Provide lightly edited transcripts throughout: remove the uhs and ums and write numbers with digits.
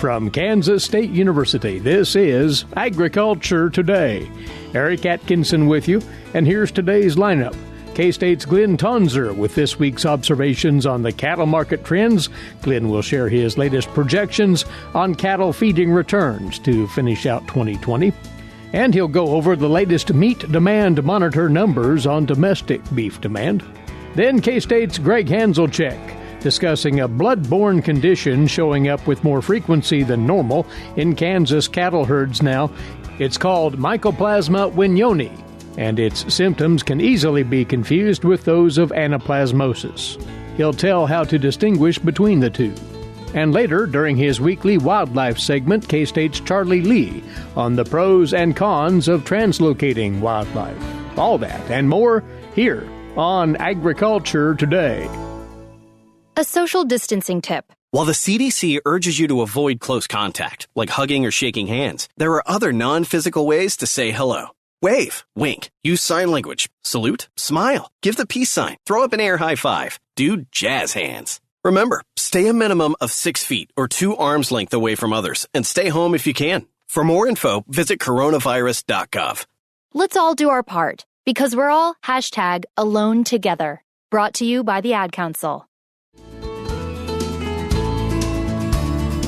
From Kansas State University, this is Agriculture Today. Eric Atkinson with you, and here's today's lineup. K-State's Glynn Tonsor with this week's observations on the cattle market trends. Glynn will share his latest projections on cattle feeding returns to finish out 2020. And he'll go over the latest meat demand monitor numbers on domestic beef demand. Then K-State's Gregg Hanzlicek discussing a blood-borne condition showing up with more frequency than normal in Kansas cattle herds now. It's called Mycoplasma Weynonii, and its symptoms can easily be confused with those of anaplasmosis. He'll tell how to distinguish between the two. And later, during his weekly wildlife segment, K-State's Charlie Lee on the pros and cons of translocating wildlife. All that and more here on Agriculture Today. A social distancing tip. While the CDC urges you to avoid close contact, like hugging or shaking hands, there are other non-physical ways to say hello. Wave, wink, use sign language, salute, smile, give the peace sign, throw up an air high five, do jazz hands. Remember, stay a minimum of 6 feet or 2 arms length away from others, and stay home if you can. For more info, visit coronavirus.gov. Let's all do our part, because we're all #alone together. Brought to you by the Ad Council.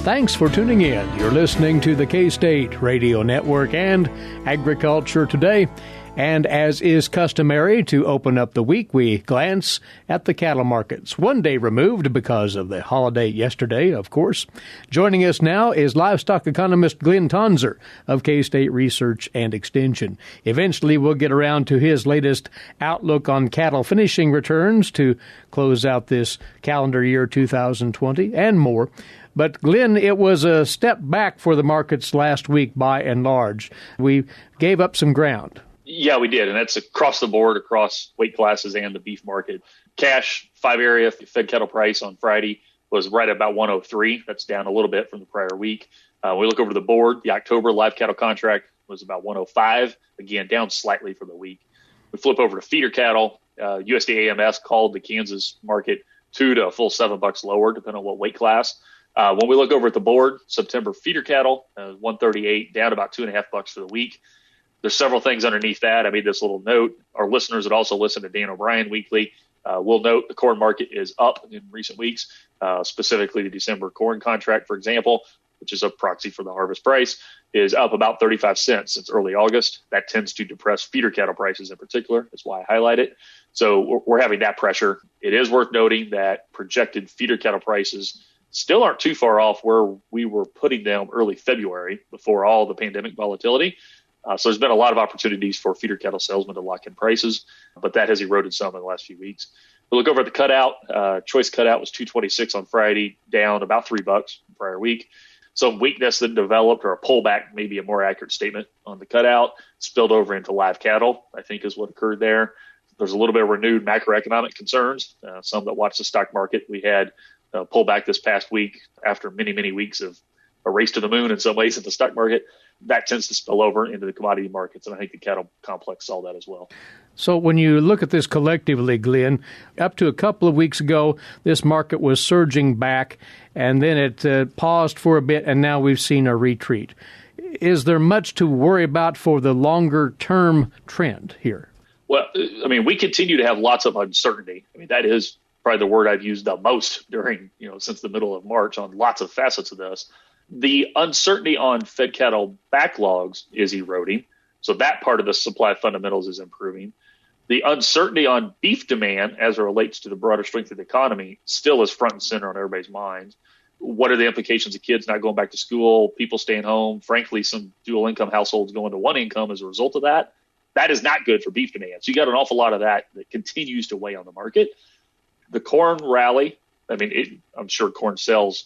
Thanks for tuning in. You're listening to the K-State Radio Network and Agriculture Today. And as is customary to open up the week, we glance at the cattle markets. One day removed because of the holiday yesterday, of course. Joining us now is livestock economist Glynn Tonsor of K-State Research and Extension. Eventually, we'll get around to his latest outlook on cattle finishing returns to close out this calendar year 2020 and more. But, Glynn, it was a step back for the markets last week by and large. We gave up some ground. Yeah, we did, and that's across the board, across weight classes and the beef market. Cash 5 area fed cattle price on Friday was right at about 103. That's down a little bit from the prior week. We look over the board. The October live cattle contract was about 105, again, down slightly for the week. We flip over to feeder cattle. USDA AMS called the Kansas market $2 to a full $7 lower, depending on what weight class. When we look over at the board, September feeder cattle, 138, down about $2.50 for the week. There's several things underneath that. I made this little note. Our listeners that also listen to Dan O'Brien weekly will note the corn market is up in recent weeks, specifically the December corn contract, for example, which is a proxy for the harvest price, is up about 35 cents since early August. That tends to depress feeder cattle prices in particular. That's why I highlight it. So we're having that pressure. It is worth noting that projected feeder cattle prices still aren't too far off where we were putting them early February before all the pandemic volatility. So there's been a lot of opportunities for feeder cattle salesmen to lock in prices, but that has eroded some in the last few weeks. We look over at the cutout. Choice cutout was $226 on Friday, down about $3 from prior week. Some weakness that developed, or a pullback, maybe a more accurate statement on the cutout, spilled over into live cattle, I think is what occurred there. There's a little bit of renewed macroeconomic concerns. Some that watch the stock market. We had a pullback this past week after many, many weeks of a race to the moon in some ways at the stock market. That tends to spill over into the commodity markets, and I think the cattle complex saw that as well. So when you look at this collectively, Glynn, up to a couple of weeks ago, this market was surging back, and then it paused for a bit, and now we've seen a retreat. Is there much to worry about for the longer-term trend here? Well, I mean, we continue to have lots of uncertainty. I mean, that is probably the word I've used the most during, since the middle of March on lots of facets of this. The uncertainty on fed cattle backlogs is eroding. So that part of the supply fundamentals is improving. The uncertainty on beef demand as it relates to the broader strength of the economy still is front and center on everybody's minds. What are the implications of kids not going back to school, people staying home, frankly, some dual income households going to one income as a result of that? That is not good for beef demand. So you got an awful lot of that continues to weigh on the market. The corn rally, I mean, I'm sure corn sells.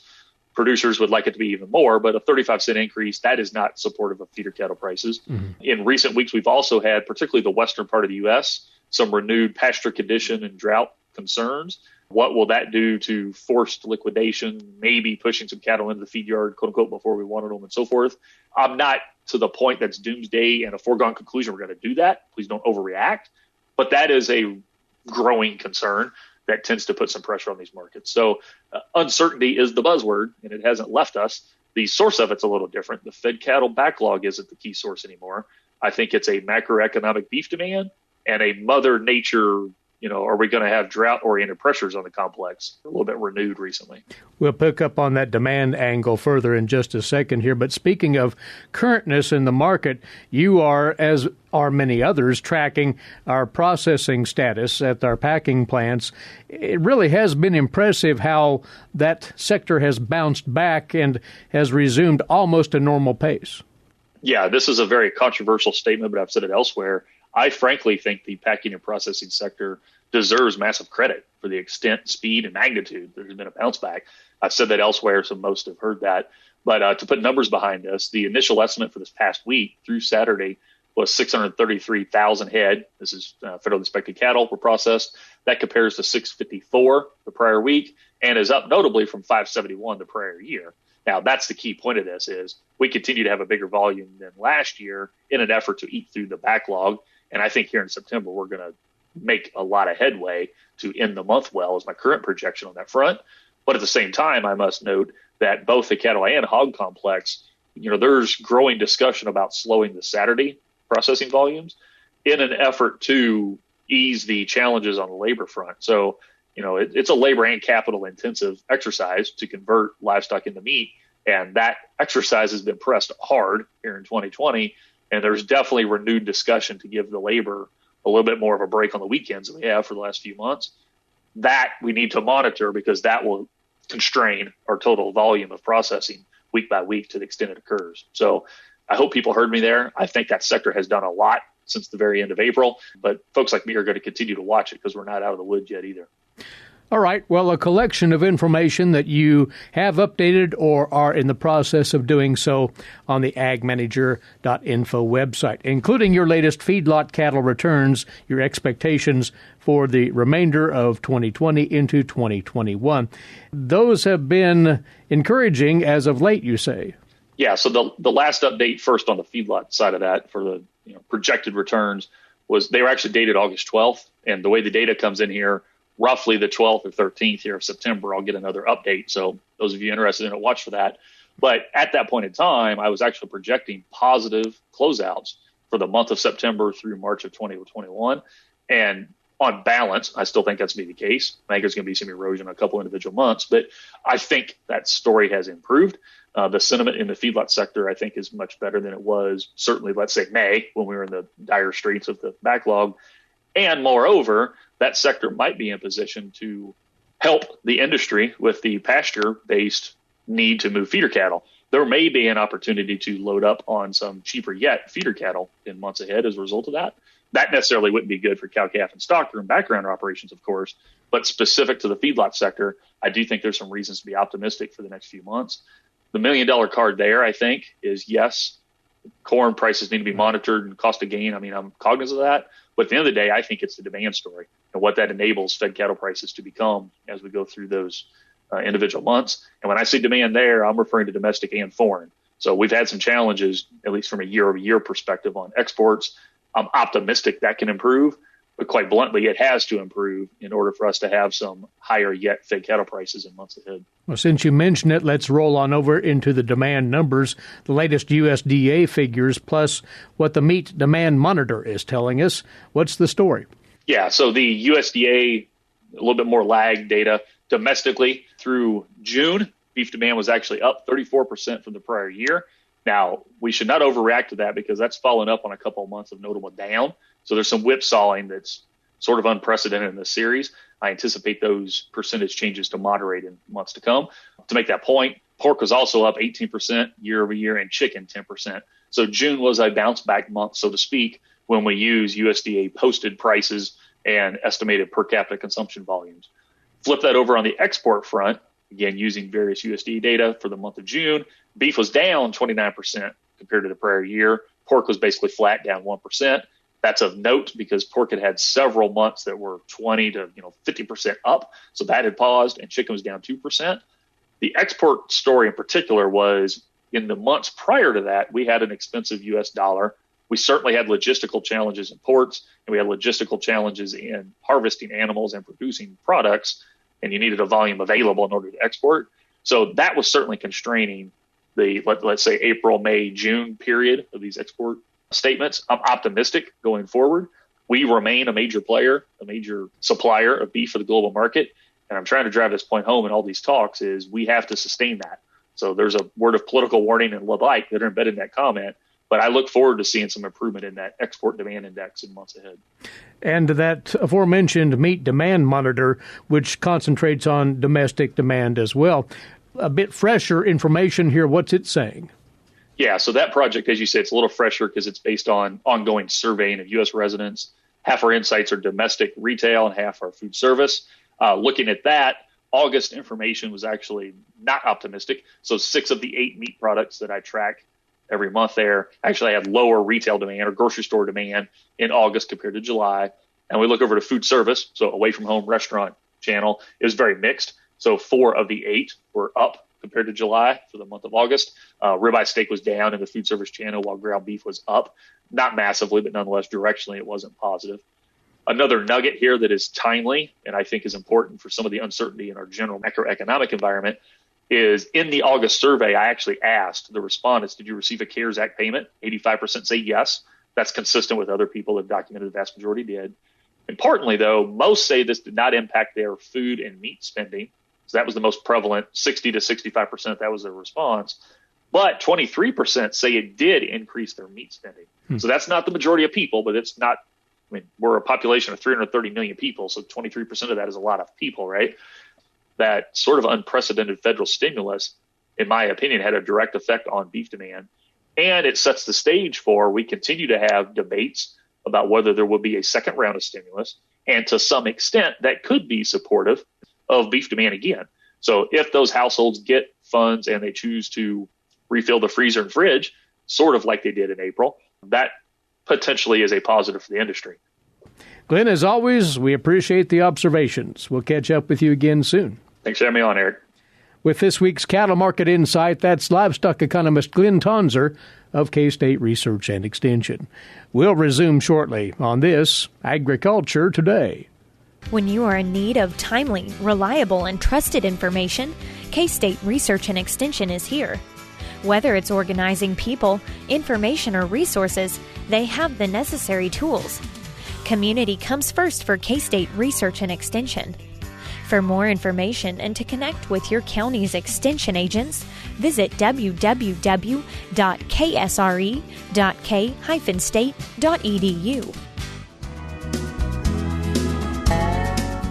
Producers would like it to be even more, but a 35-cent increase, that is not supportive of feeder cattle prices. Mm-hmm. In recent weeks, we've also had, particularly the western part of the U.S., some renewed pasture condition and drought concerns. What will that do to forced liquidation, maybe pushing some cattle into the feed yard, quote unquote, before we wanted them and so forth? I'm not to the point that's doomsday and a foregone conclusion we're going to do that. Please don't overreact. But that is a growing concern that tends to put some pressure on these markets. So uncertainty is the buzzword, and it hasn't left us. The source of it's a little different. The fed cattle backlog isn't the key source anymore. I think it's a macroeconomic beef demand and a mother nature, are we going to have drought-oriented pressures on the complex a little bit renewed recently? We'll pick up on that demand angle further in just a second here. But speaking of currentness in the market, you are, as are many others, tracking our processing status at our packing plants. It really has been impressive how that sector has bounced back and has resumed almost a normal pace. Yeah, this is a very controversial statement, but I've said it elsewhere. I frankly think the packing and processing sector deserves massive credit for the extent, speed, and magnitude there's been a bounce back. I've said that elsewhere, so most have heard that. But to put numbers behind this, the initial estimate for this past week through Saturday was 633,000 head. This is federally inspected cattle were processed. That compares to 654 the prior week and is up notably from 571 the prior year. Now, that's the key point of this is we continue to have a bigger volume than last year in an effort to eat through the backlog. And I think here in September, we're going to make a lot of headway to end the month well is my current projection on that front. But at the same time, I must note that both the cattle and hog complex, there's growing discussion about slowing the Saturday processing volumes in an effort to ease the challenges on the labor front. So, it's a labor and capital intensive exercise to convert livestock into meat. And that exercise has been pressed hard here in 2020. And there's definitely renewed discussion to give the labor a little bit more of a break on the weekends than we have for the last few months. That we need to monitor because that will constrain our total volume of processing week by week to the extent it occurs. So I hope people heard me there. I think that sector has done a lot since the very end of April, but folks like me are going to continue to watch it because we're not out of the woods yet either. All right. Well, a collection of information that you have updated or are in the process of doing so on the agmanager.info website, including your latest feedlot cattle returns, your expectations for the remainder of 2020 into 2021. Those have been encouraging as of late, you say. Yeah. So the last update first on the feedlot side of that for the projected returns was they were actually dated August 12th. And the way the data comes in here, roughly the 12th or 13th here of September, I'll get another update. So those of you interested in it, watch for that. But at that point in time, I was actually projecting positive closeouts for the month of September through March of 2021. And on balance, I still think that's going to be the case. I think there's going to be some erosion in a couple individual months, but I think that story has improved. The sentiment in the feedlot sector, I think, is much better than it was certainly, let's say, May, when we were in the dire straits of the backlog. And moreover, that sector might be in position to help the industry with the pasture-based need to move feeder cattle. There may be an opportunity to load up on some cheaper yet feeder cattle in months ahead as a result of that. That necessarily wouldn't be good for cow, calf, and stocker and background operations, of course, but specific to the feedlot sector, I do think there's some reasons to be optimistic for the next few months. The $1 million card there, I think, is yes, corn prices need to be monitored and cost of gain. I mean, I'm cognizant of that. But at the end of the day, I think it's the demand story and what that enables fed cattle prices to become as we go through those individual months. And when I say demand there, I'm referring to domestic and foreign. So we've had some challenges, at least from a year-over-year perspective on exports. I'm optimistic that can improve, but quite bluntly, it has to improve in order for us to have some higher yet fed cattle prices in months ahead. Well, since you mentioned it, let's roll on over into the demand numbers, the latest USDA figures, plus what the Meat Demand Monitor is telling us. What's the story? Yeah, so the USDA, a little bit more lag data domestically through June, beef demand was actually up 34% from the prior year. Now, we should not overreact to that because that's following up on a couple of months of notable down. So there's some whipsawing that's sort of unprecedented in this series. I anticipate those percentage changes to moderate in months to come. To make that point, pork was also up 18% year over year and chicken 10%. So June was a bounce back month, so to speak, when we use USDA posted prices and estimated per capita consumption volumes. Flip that over on the export front, again, using various USDA data for the month of June, beef was down 29% compared to the prior year. Pork was basically flat, down 1%. That's of note because pork had several months that were 20 to 50% up. So that had paused and chicken was down 2%. The export story in particular was in the months prior to that, we had an expensive US dollar. We certainly had logistical challenges in ports and we had logistical challenges in harvesting animals and producing products. And you needed a volume available in order to export. So that was certainly constraining let's say April, May, June period of these export statements. I'm optimistic going forward. We remain a major player, a major supplier of beef for the global market. And I'm trying to drive this point home in all these talks is we have to sustain that. So there's a word of political warning and the like that are embedded in that comment. But I look forward to seeing some improvement in that export demand index in months ahead. And that aforementioned meat demand monitor, which concentrates on domestic demand as well. A bit fresher information here. What's it saying? Yeah, so that project, as you said, it's a little fresher because it's based on ongoing surveying of U.S. residents. Half our insights are domestic retail and half are food service. Looking at that, August information was actually not optimistic. So 6 of the 8 meat products that I track every month there actually had lower retail demand or grocery store demand in August compared to July. And we look over to food service, so away from home restaurant channel, it was very mixed. So 4 of the 8 were up compared to July for the month of August. Ribeye steak was down in the food service channel while ground beef was up. Not massively, but nonetheless, directionally, it wasn't positive. Another nugget here that is timely and I think is important for some of the uncertainty in our general macroeconomic environment is in the August survey, I actually asked the respondents, did you receive a CARES Act payment? 85% say yes. That's consistent with other people that documented the vast majority did. Importantly, though, most say this did not impact their food and meat spending. So that was the most prevalent, 60 to 65%. That was their response. But 23% say it did increase their meat spending. So that's not the majority of people, but it's not, I mean, we're a population of 330 million people. So 23% of that is a lot of people, right? That sort of unprecedented federal stimulus, in my opinion, had a direct effect on beef demand. And it sets the stage for, we continue to have debates about whether there will be a second round of stimulus. And to some extent, that could be supportive of beef demand again. So if those households get funds and they choose to refill the freezer and fridge, sort of like they did in April, that potentially is a positive for the industry. Glynn, as always, we appreciate the observations. We'll catch up with you again soon. Thanks for having me on, Eric. With this week's Cattle Market Insight, that's livestock economist Glynn Tonsor of K-State Research and Extension. We'll resume shortly on this Agriculture Today. When you are in need of timely, reliable, and trusted information, K-State Research and Extension is here. Whether it's organizing people, information, or resources, they have the necessary tools. Community comes first for K-State Research and Extension. For more information and to connect with your county's extension agents, visit www.ksre.k-state.edu.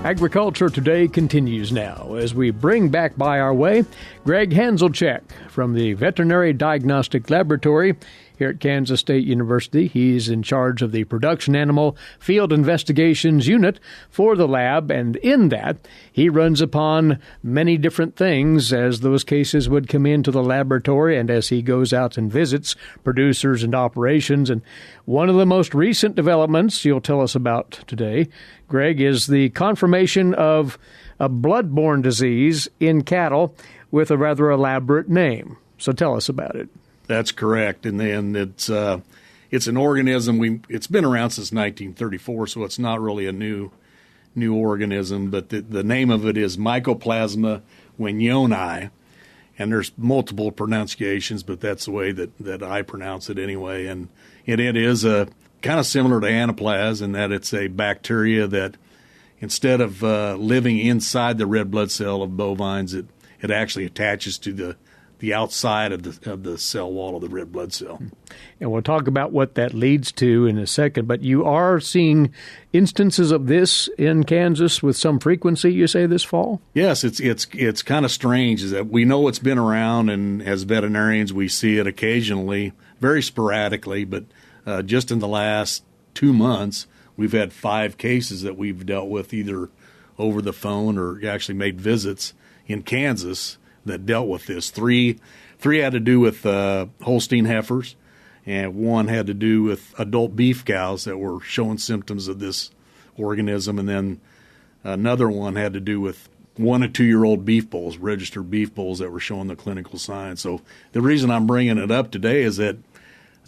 Agriculture Today continues now as we bring back by our way Gregg Hanzlicek from the Veterinary Diagnostic Laboratory here at Kansas State University. He's in charge of the Production Animal Field Investigations Unit for the lab, and in that, he runs upon many different things as those cases would come into the laboratory and as he goes out and visits producers and operations. And one of the most recent developments you'll tell us about today, Gregg, is the confirmation of a blood-borne disease in cattle with a rather elaborate name. So tell us about it. That's correct, and then it's an organism. It's been around since 1934, so it's not really a new organism. But the name of it is Mycoplasma Weynonii, and there's multiple pronunciations, but that's the way that I pronounce it anyway. And it is a kind of similar to anaplasm in that it's a bacteria that instead of living inside the red blood cell of bovines, it actually attaches to the outside of the cell wall of the red blood cell. And we'll talk about what that leads to in a second, but you are seeing instances of this in Kansas with some frequency, you say, this fall? Yes, it's kind of strange is that we know it's been around, and as veterinarians we see it occasionally, very sporadically, but just in the last 2 months we've had 5 cases that we've dealt with either over the phone or actually made visits in Kansas that dealt with this. Three had to do with Holstein heifers, and 1 had to do with adult beef cows that were showing symptoms of this organism, and then another one had to do with 1 and 2-year-old beef bulls, registered beef bulls that were showing the clinical signs. So the reason I'm bringing it up today is that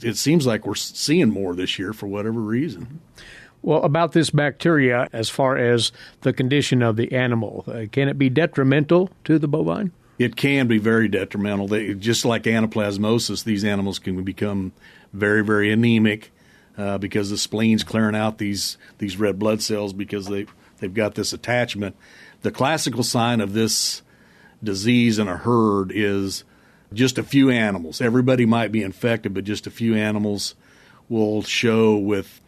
it seems like we're seeing more this year for whatever reason. Well, about this bacteria, as far as the condition of the animal, can it be detrimental to the bovine? It can be very detrimental. Just like anaplasmosis, these animals can become very, very anemic because the spleen's clearing out these red blood cells because they've got this attachment. The classical sign of this disease in a herd is just a few animals. Everybody might be infected, but just a few animals will show with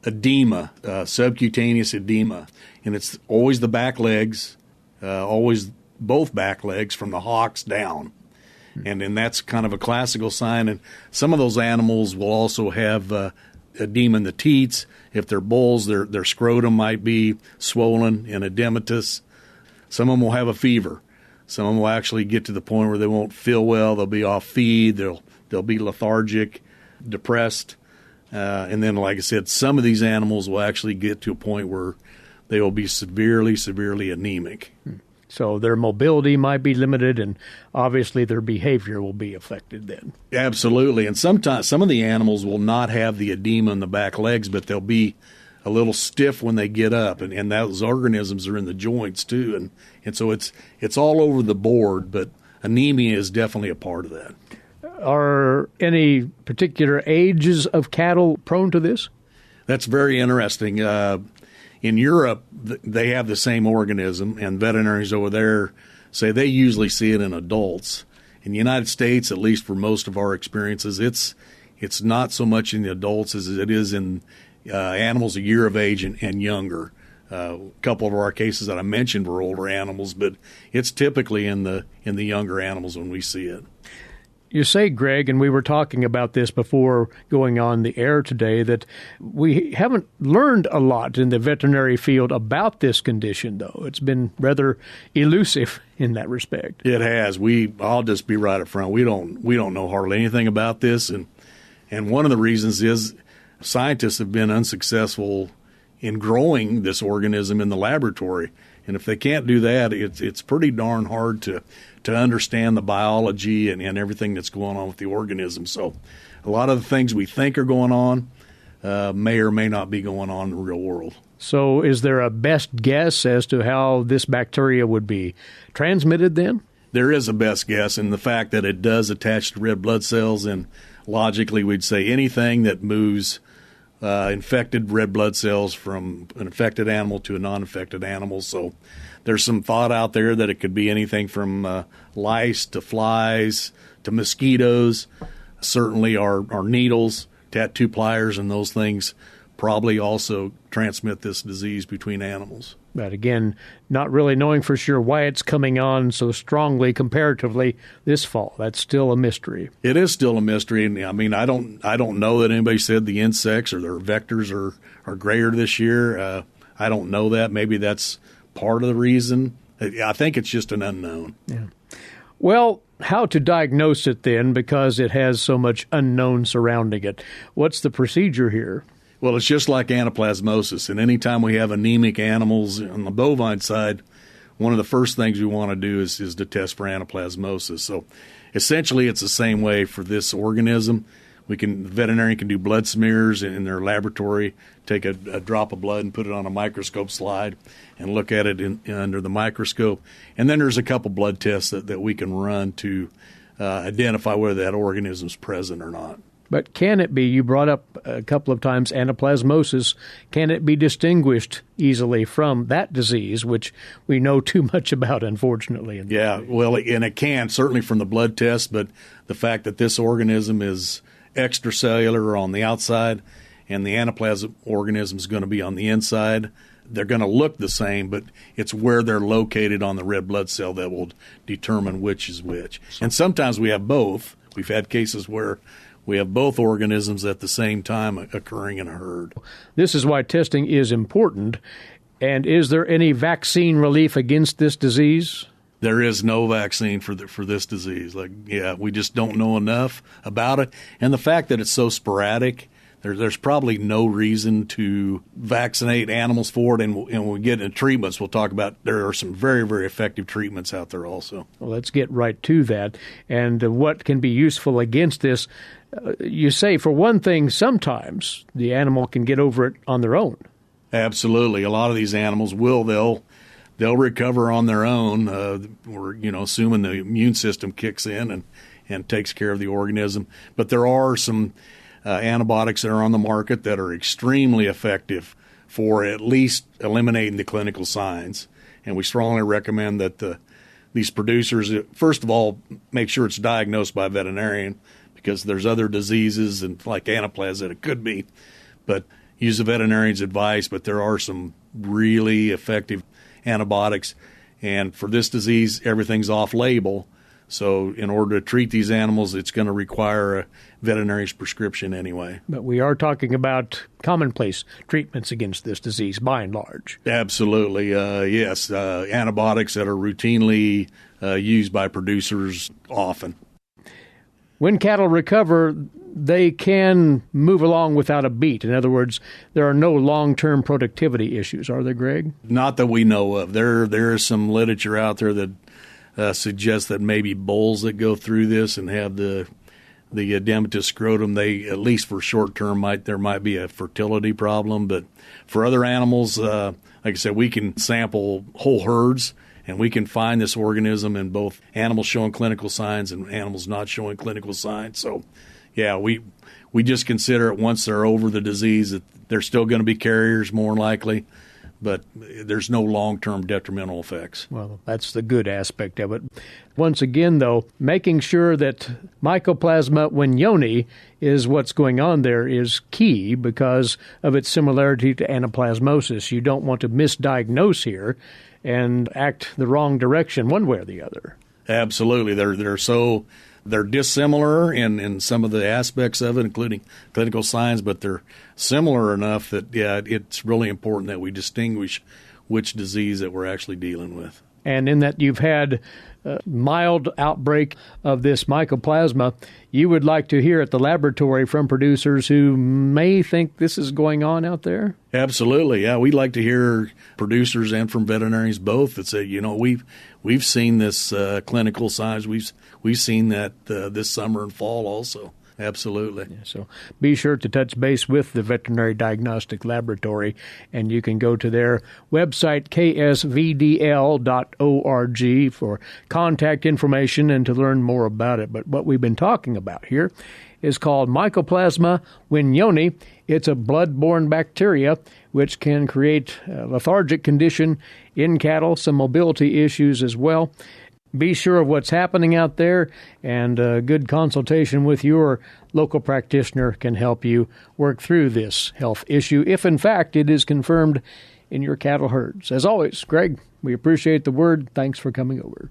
edema, subcutaneous edema. And it's always the back legs, always both back legs from the hocks down. And that's kind of a classical sign. And some of those animals will also have edema in the teats. If they're bulls, their scrotum might be swollen and edematous. Some of them will have a fever. Some of them will actually get to the point where they won't feel well. They'll be off feed. They'll be lethargic, depressed. And then, like I said, some of these animals will actually get to a point where they will be severely, severely anemic. So their mobility might be limited, and obviously their behavior will be affected then. Absolutely. And sometimes some of the animals will not have the edema in the back legs, but they'll be a little stiff when they get up, and those organisms are in the joints too. And so it's all over the board, but anemia is definitely a part of that. Are any particular ages of cattle prone to this? That's very interesting. In Europe, they have the same organism, and veterinarians over there say they usually see it in adults. In the United States, at least for most of our experiences, it's not so much in the adults as it is in animals a year of age and younger. A couple of our cases that I mentioned were older animals, but it's typically in the younger animals when we see it. You say, Greg, and we were talking about this before going on the air today, that we haven't learned a lot in the veterinary field about this condition, though. It's been rather elusive in that respect. It has. I'll just be right up front. We don't know hardly anything about this, and one of the reasons is scientists have been unsuccessful in growing this organism in the laboratory. And if they can't do that, it's pretty darn hard to understand the biology and everything that's going on with the organism. So a lot of the things we think are going on may or may not be going on in the real world. So is there a best guess as to how this bacteria would be transmitted then? There is a best guess in the fact that it does attach to red blood cells, and logically we'd say anything that moves infected red blood cells from an infected animal to a non-infected animal. So there's some thought out there that it could be anything from lice to flies to mosquitoes. Certainly our needles, tattoo pliers, and those things probably also transmit this disease between animals. But again, not really knowing for sure why it's coming on so strongly comparatively this fall. That's still a mystery. It is still a mystery. And I mean, I don't know that anybody said the insects or their vectors are greater this year. I don't know that. Maybe that's part of the reason. I think it's just an unknown. Yeah. Well, how to diagnose it then, because it has so much unknown surrounding it? What's the procedure here? Well, it's just like anaplasmosis, and anytime we have anemic animals on the bovine side, one of the first things we want to do is to test for anaplasmosis. So essentially it's the same way for this organism. The veterinarian can do blood smears in their laboratory, take a drop of blood and put it on a microscope slide and look at it under the microscope. And then there's a couple blood tests that we can run to identify whether that organism is present or not. But can it be, you brought up a couple of times anaplasmosis, can it be distinguished easily from that disease, which we know too much about, unfortunately? Yeah, well, and it can, certainly from the blood test, but the fact that this organism is extracellular on the outside and the anaplasm organism is going to be on the inside, they're going to look the same, but it's where they're located on the red blood cell that will determine which is which. And sometimes we have both. We've had cases where we have both organisms at the same time occurring in a herd. This is why testing is important. And is there any vaccine relief against this disease? There is no vaccine for this disease. We just don't know enough about it. And the fact that it's so sporadic, there's probably no reason to vaccinate animals for it. And when we get into treatments, we'll talk about there are some very, very effective treatments out there also. Well, let's get right to that. And what can be useful against this? You say, for one thing, sometimes the animal can get over it on their own. Absolutely. A lot of these animals they'll they'll recover on their own. We're assuming the immune system kicks in and takes care of the organism. But there are some antibiotics that are on the market that are extremely effective for at least eliminating the clinical signs. And we strongly recommend that these producers, first of all, make sure it's diagnosed by a veterinarian, because there's other diseases and like anaplasmosis that it could be. But use the veterinarian's advice. But there are some really effective antibiotics. And for this disease, everything's off-label. So in order to treat these animals, it's going to require a veterinarian's prescription anyway. But we are talking about commonplace treatments against this disease by and large. Absolutely, yes. Antibiotics that are routinely used by producers often. When cattle recover, they can move along without a beat. In other words, there are no long-term productivity issues, are there, Greg? Not that we know of. There is some literature out there that suggests that maybe bulls that go through this and have the edematous scrotum, they, at least for short term, there might be a fertility problem. But for other animals, like I said, we can sample whole herds, and we can find this organism in both animals showing clinical signs and animals not showing clinical signs. So, yeah, we just consider it, once they're over the disease, that they're still going to be carriers more than likely, but there's no long-term detrimental effects. Well, that's the good aspect of it. Once again, though, making sure that Mycoplasma Weynonii is what's going on there is key because of its similarity to anaplasmosis. You don't want to misdiagnose here and act the wrong direction one way or the other. Absolutely. They're dissimilar in some of the aspects of it, including clinical signs, but they're similar enough that, yeah, it's really important that we distinguish which disease that we're actually dealing with. And in that you've had a mild outbreak of this mycoplasma, you would like to hear at the laboratory from producers who may think this is going on out there? Absolutely, yeah. We'd like to hear producers and from veterinarians both that say, we've seen this clinical signs. We've seen that this summer and fall also. Absolutely. Yeah, so be sure to touch base with the Veterinary Diagnostic Laboratory, and you can go to their website, ksvdl.org, for contact information and to learn more about it. But what we've been talking about here is called Mycoplasma Weynonii. It's a blood-borne bacteria which can create a lethargic condition in cattle, some mobility issues as well. Be sure of what's happening out there, and a good consultation with your local practitioner can help you work through this health issue, if in fact it is confirmed in your cattle herds. As always, Greg, we appreciate the word. Thanks for coming over.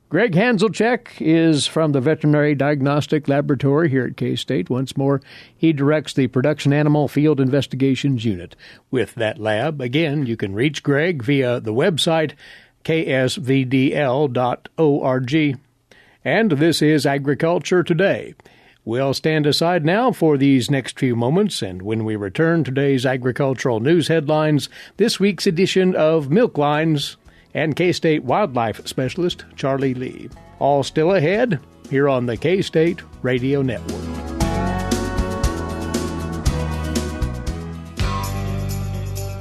Gregg Hanzlicek is from the Veterinary Diagnostic Laboratory here at K-State. Once more, he directs the Production Animal Field Investigations Unit with that lab. Again, you can reach Greg via the website, ksvdl.org. And this is Agriculture Today. We'll stand aside now for these next few moments, and when we return, today's agricultural news headlines, this week's edition of Milk Lines, and K-State wildlife specialist Charlie Lee. All still ahead here on the K-State Radio Network.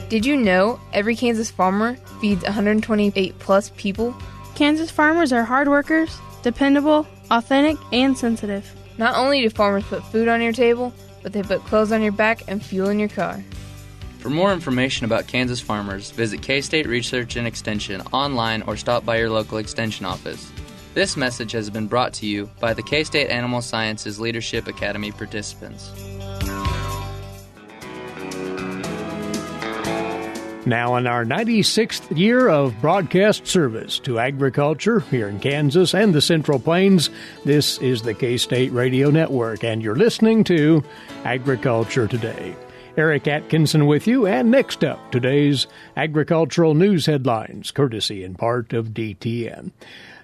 Did you know every Kansas farmer feeds 128 plus people? Kansas farmers are hard workers, dependable, authentic, and sensitive. Not only do farmers put food on your table, but they put clothes on your back and fuel in your car. For more information about Kansas farmers, visit K-State Research and Extension online or stop by your local Extension office. This message has been brought to you by the K-State Animal Sciences Leadership Academy participants. Now in our 96th year of broadcast service to agriculture here in Kansas and the Central Plains, this is the K-State Radio Network, and you're listening to Agriculture Today. Eric Atkinson with you, and next up, today's agricultural news headlines, courtesy in part of DTN.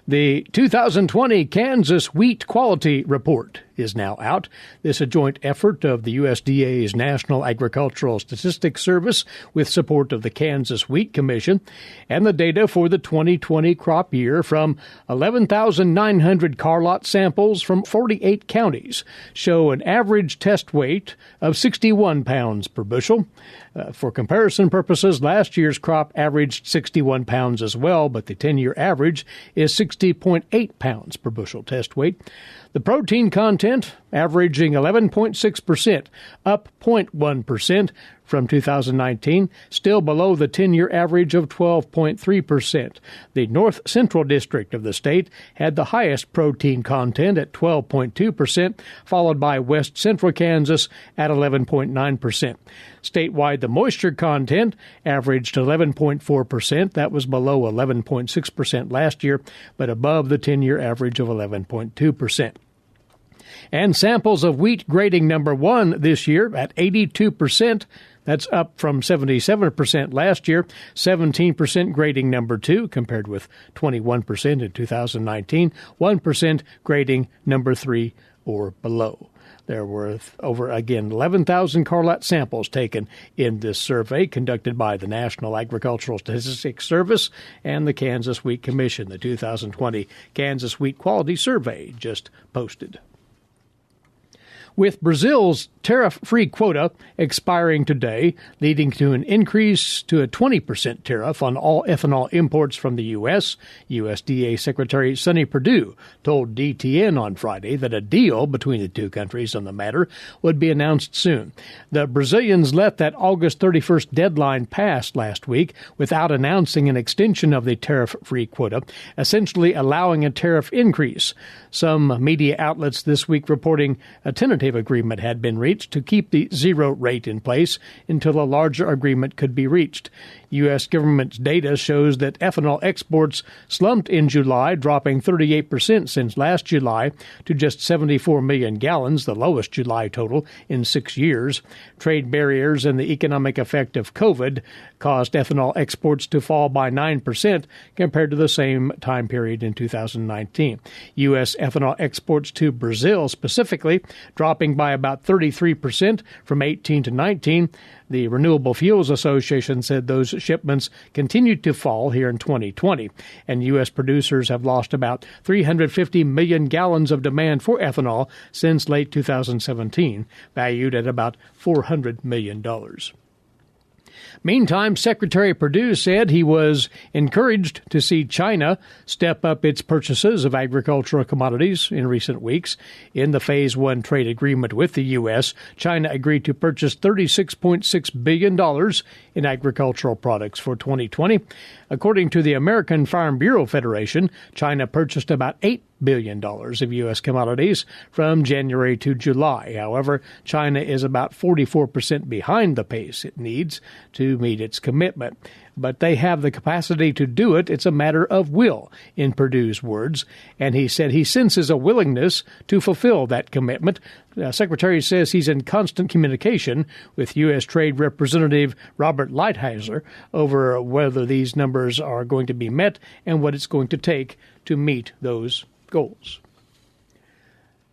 The 2020 Kansas Wheat Quality Report is now out. This is a joint effort of the USDA's National Agricultural Statistics Service with support of the Kansas Wheat Commission. And the data for the 2020 crop year from 11,900 car lot samples from 48 counties show an average test weight of 61 pounds per bushel. For comparison purposes, last year's crop averaged 61 pounds as well, but the 10-year average is 60.8 pounds per bushel test weight. The protein content averaging 11.6%, up 0.1% from 2019, still below the 10-year average of 12.3%. The North Central District of the state had the highest protein content at 12.2%, followed by West Central Kansas at 11.9%. Statewide, the moisture content averaged 11.4%. That was below 11.6% last year, but above the 10-year average of 11.2%. And samples of wheat grading number 1 this year at 82%. That's up from 77% last year, 17% grading number 2 compared with 21% in 2019, 1% grading number 3 or below. There were over, 11,000 car lot samples taken in this survey conducted by the National Agricultural Statistics Service and the Kansas Wheat Commission. The 2020 Kansas Wheat Quality Survey just posted. With Brazil's tariff-free quota expiring today, leading to an increase to a 20% tariff on all ethanol imports from the U.S., USDA Secretary Sonny Perdue told DTN on Friday that a deal between the two countries on the matter would be announced soon. The Brazilians let that August 31st deadline pass last week without announcing an extension of the tariff-free quota, essentially allowing a tariff increase. Some media outlets this week reporting a tentative agreement had been reached to keep the zero rate in place until a larger agreement could be reached. U.S. government data shows that ethanol exports slumped in July, dropping 38% since last July to just 74 million gallons, the lowest July total in 6 years. Trade barriers and the economic effect of COVID caused ethanol exports to fall by 9% compared to the same time period in 2019. U.S. ethanol exports to Brazil specifically dropping by about 33% from 18 to 19. The Renewable Fuels Association said those shipments continued to fall here in 2020, and U.S. producers have lost about 350 million gallons of demand for ethanol since late 2017, valued at about $400 million. Meantime, Secretary Perdue said he was encouraged to see China step up its purchases of agricultural commodities in recent weeks. In the Phase 1 trade agreement with the U.S., China agreed to purchase $36.6 billion in agricultural products for 2020. According to the American Farm Bureau Federation, China purchased about $8 billion of U.S. commodities from January to July. However, China is about 44% behind the pace it needs to meet its commitment. But they have the capacity to do it. It's a matter of will, in Perdue's words. And he said he senses a willingness to fulfill that commitment. The Secretary says he's in constant communication with U.S. Trade Representative Robert Lighthizer over whether these numbers are going to be met and what it's going to take to meet those goals.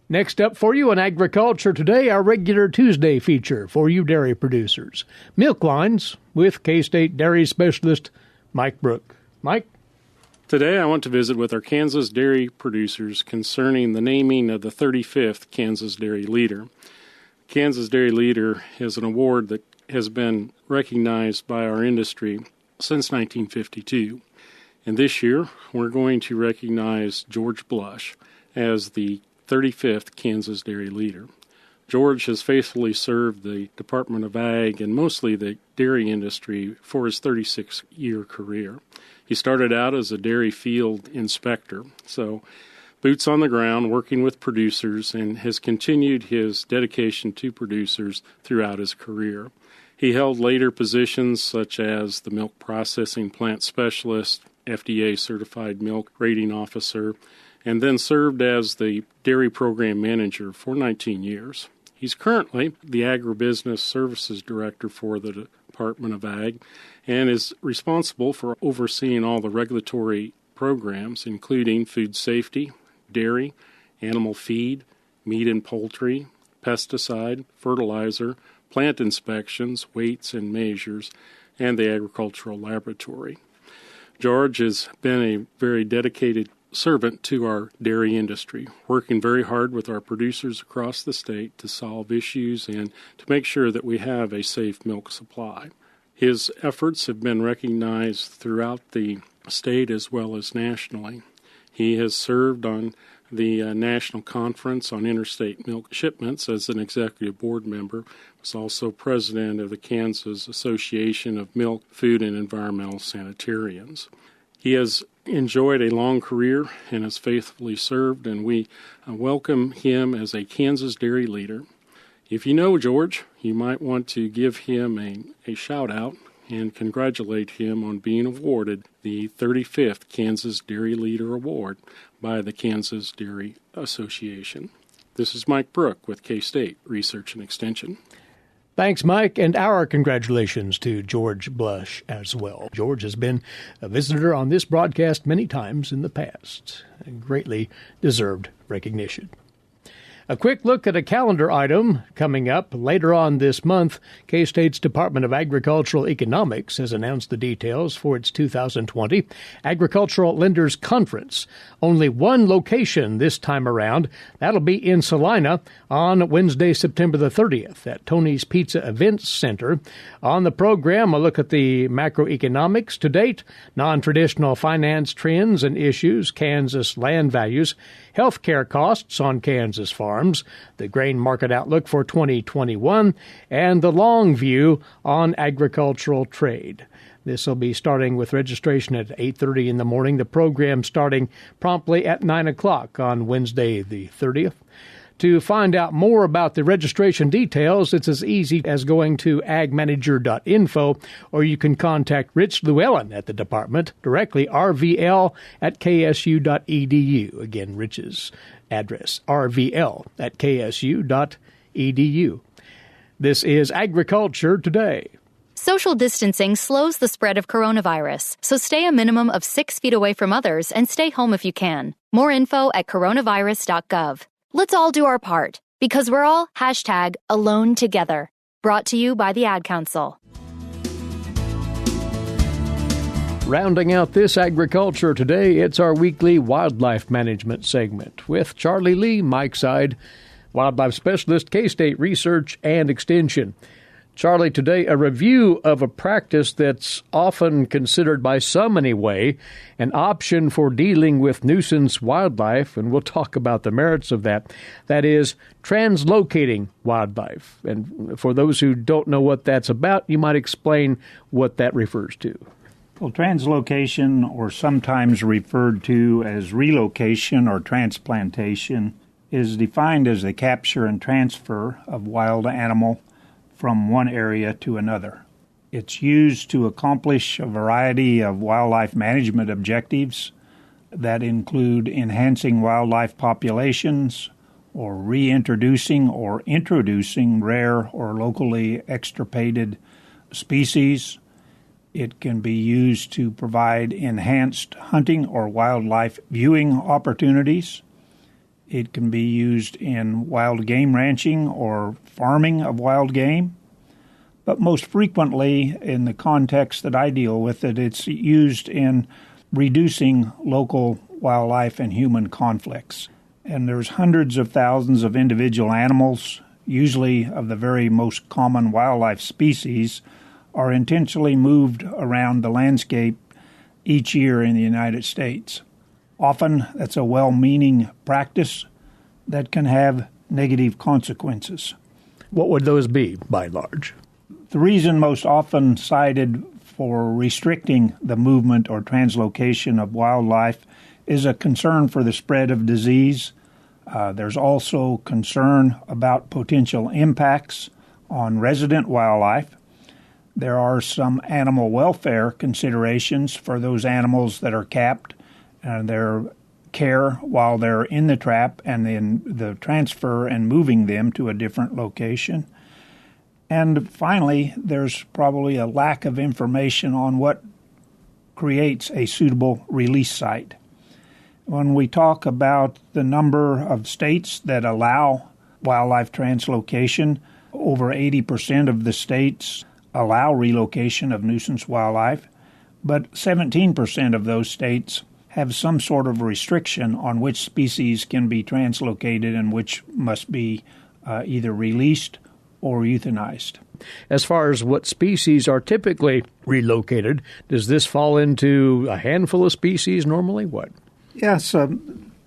Next up for you on Agriculture Today, our regular Tuesday feature for you dairy producers. Milk Lines with K-State Dairy Specialist Mike Brook. Mike? Today I want to visit with our Kansas dairy producers concerning the naming of the 35th Kansas Dairy Leader. Kansas Dairy Leader is an award that has been recognized by our industry since 1952. And this year we're going to recognize George Blush as the 35th Kansas Dairy Leader. George has faithfully served the Department of Ag and mostly the dairy industry for his 36-year career. He started out as a dairy field inspector, so boots on the ground working with producers, and has continued his dedication to producers throughout his career. He held later positions such as the milk processing plant specialist, FDA-certified milk rating officer, and then served as the dairy program manager for 19 years. He's currently the Agribusiness Services Director for the Department of Ag and is responsible for overseeing all the regulatory programs, including food safety, dairy, animal feed, meat and poultry, pesticide, fertilizer, plant inspections, weights and measures, and the agricultural laboratory. George has been a very dedicated servant to our dairy industry, working very hard with our producers across the state to solve issues and to make sure that we have a safe milk supply. His efforts have been recognized throughout the state as well as nationally. He has served on the National Conference on Interstate Milk Shipments as an executive board member, was also president of the Kansas Association of Milk, Food, and Environmental Sanitarians. He has enjoyed a long career and has faithfully served, and we welcome him as a Kansas dairy leader. If you know George, you might want to give him a shout-out and congratulate him on being awarded the 35th Kansas Dairy Leader Award by the Kansas Dairy Association. This is Mike Brook with K-State Research and Extension. Thanks, Mike, and our congratulations to George Blush as well. George has been a visitor on this broadcast many times in the past, and greatly deserved recognition. A quick look at a calendar item coming up later on this month. K-State's Department of Agricultural Economics has announced the details for its 2020 Agricultural Lenders Conference. Only one location this time around. That'll be in Salina on Wednesday, September the 30th at Tony's Pizza Events Center. On the program, a look at the macroeconomics to date, non-traditional finance trends and issues, Kansas land values, health care costs on Kansas farms, the grain market outlook for 2021, and the long view on agricultural trade. This will be starting with registration at 8:30 in the morning, the program starting promptly at 9 o'clock on Wednesday the 30th. To find out more about the registration details, it's as easy as going to agmanager.info, or you can contact Rich Llewellyn at the department directly, rvl@ksu.edu. Again, Rich's address, rvl@ksu.edu. This is Agriculture Today. Social distancing slows the spread of coronavirus, so stay a minimum of 6 feet away from others and stay home if you can. More info at coronavirus.gov. Let's all do our part, because we're all #alone together. Brought to you by the Ad Council. Rounding out this Agriculture Today, it's our weekly wildlife management segment with Charlie Lee, Mike Side, wildlife specialist, K-State Research and Extension. Charlie, today a review of a practice that's often considered by some anyway, an option for dealing with nuisance wildlife, and we'll talk about the merits of that. That is translocating wildlife. And for those who don't know what that's about, you might explain what that refers to. Well, translocation, or sometimes referred to as relocation or transplantation, is defined as the capture and transfer of wild animal from one area to another. It's used to accomplish a variety of wildlife management objectives that include enhancing wildlife populations or reintroducing or introducing rare or locally extirpated species. It can be used to provide enhanced hunting or wildlife viewing opportunities. It can be used in wild game ranching or farming of wild game. But most frequently, in the context that I deal with it, it's used in reducing local wildlife and human conflicts. And there's hundreds of thousands of individual animals, usually of the very most common wildlife species, are intentionally moved around the landscape each year in the United States. Often, that's a well-meaning practice that can have negative consequences. What would those be, by and large? The reason most often cited for restricting the movement or translocation of wildlife is a concern for the spread of disease. There's also concern about potential impacts on resident wildlife. There are some animal welfare considerations for those animals that are capped and their care while they're in the trap, and then the transfer and moving them to a different location. And finally, there's probably a lack of information on what creates a suitable release site. When we talk about the number of states that allow wildlife translocation, over 80% of the states allow relocation of nuisance wildlife, but 17% of those states have some sort of restriction on which species can be translocated and which must be either released or euthanized. As far as what species are typically relocated, does this fall into a handful of species normally? What? Yes,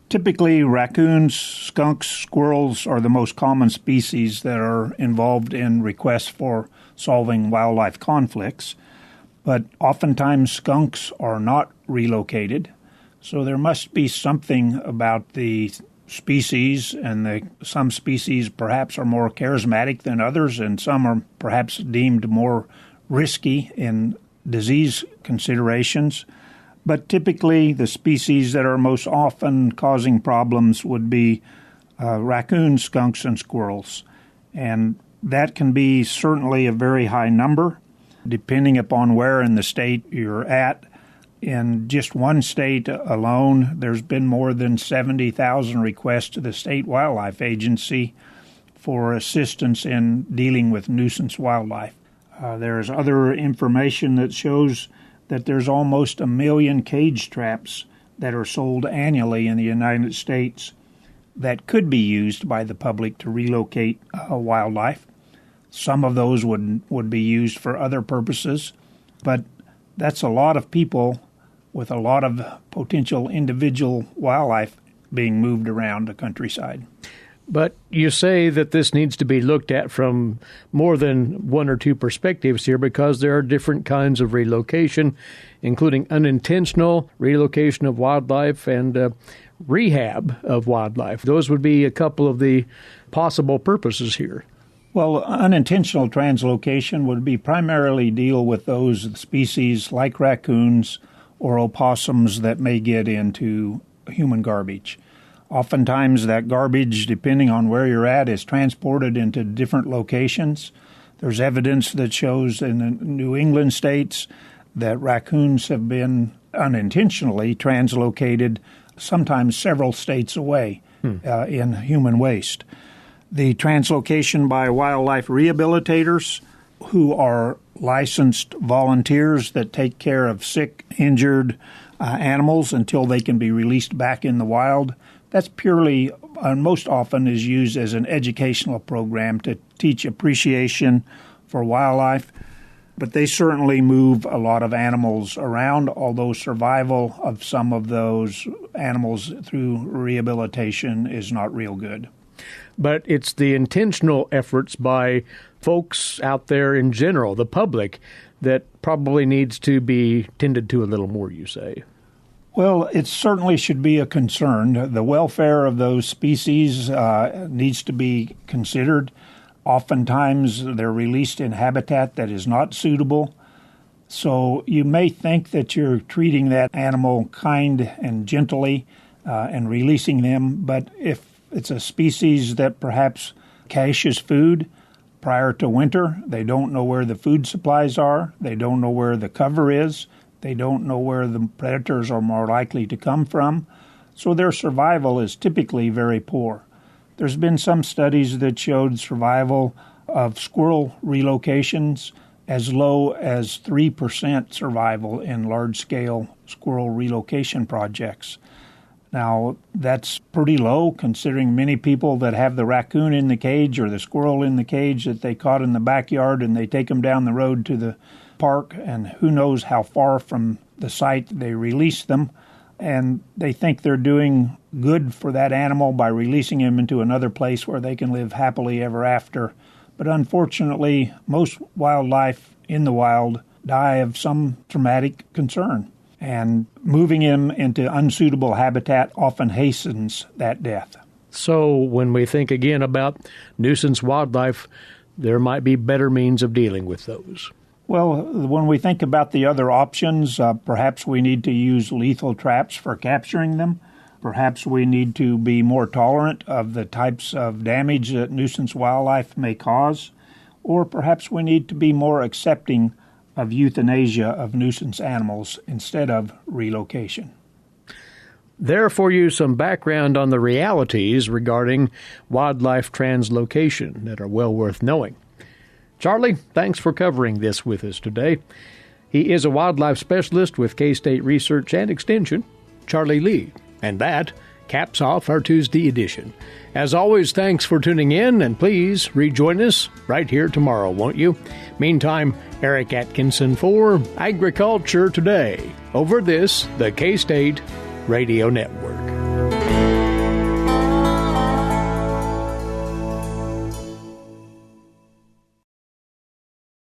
typically raccoons, skunks, squirrels are the most common species that are involved in requests for solving wildlife conflicts. But oftentimes skunks are not relocated, so there must be something about the species, and some species perhaps are more charismatic than others, and some are perhaps deemed more risky in disease considerations. But typically the species that are most often causing problems would be raccoons, skunks, and squirrels. And that can be certainly a very high number, depending upon where in the state you're at. In just one state alone, there's been more than 70,000 requests to the State Wildlife Agency for assistance in dealing with nuisance wildlife. There's other information that shows that there's almost 1 million cage traps that are sold annually in the United States that could be used by the public to relocate wildlife. Some of those would be used for other purposes, but that's a lot of people with a lot of potential individual wildlife being moved around the countryside. But you say that this needs to be looked at from more than one or two perspectives here, because there are different kinds of relocation, including unintentional relocation of wildlife and rehab of wildlife. Those would be a couple of the possible purposes here. Well, unintentional translocation would be primarily deal with those species like raccoons or opossums that may get into human garbage. Oftentimes that garbage, depending on where you're at, is transported into different locations. There's evidence that shows in the New England states that raccoons have been unintentionally translocated, sometimes several states away in human waste. The translocation by wildlife rehabilitators, who are licensed volunteers that take care of sick, injured animals until they can be released back in the wild, that's purely, most often, is used as an educational program to teach appreciation for wildlife. But they certainly move a lot of animals around, although survival of some of those animals through rehabilitation is not real good. But it's the intentional efforts by folks out there in general, the public, that probably needs to be tended to a little more, you say. Well, it certainly should be a concern. The welfare of those species needs to be considered. Oftentimes, they're released in habitat that is not suitable. So you may think that you're treating that animal kind and gently and releasing them, but if it's a species that perhaps caches food prior to winter, they don't know where the food supplies are, they don't know where the cover is, they don't know where the predators are more likely to come from, so their survival is typically very poor. There's been some studies that showed survival of squirrel relocations as low as 3% survival in large-scale squirrel relocation projects. Now, that's pretty low, considering many people that have the raccoon in the cage or the squirrel in the cage that they caught in the backyard, and they take them down the road to the park, and who knows how far from the site they release them, and they think they're doing good for that animal by releasing him into another place where they can live happily ever after. But unfortunately, most wildlife in the wild die of some traumatic concern, and moving him into unsuitable habitat often hastens that death. So when we think again about nuisance wildlife, there might be better means of dealing with those. Well, when we think about the other options, perhaps we need to use lethal traps for capturing them. Perhaps we need to be more tolerant of the types of damage that nuisance wildlife may cause. Or perhaps we need to be more accepting of euthanasia of nuisance animals instead of relocation. There for you some background on the realities regarding wildlife translocation that are well worth knowing. Charlie, thanks for covering this with us today. He is a wildlife specialist with K-State Research and Extension, Charlie Lee. And that caps off our Tuesday edition. As always, thanks for tuning in, and please rejoin us right here tomorrow, won't you? Meantime, Eric Atkinson for Agriculture Today, over this, the K-State Radio Network.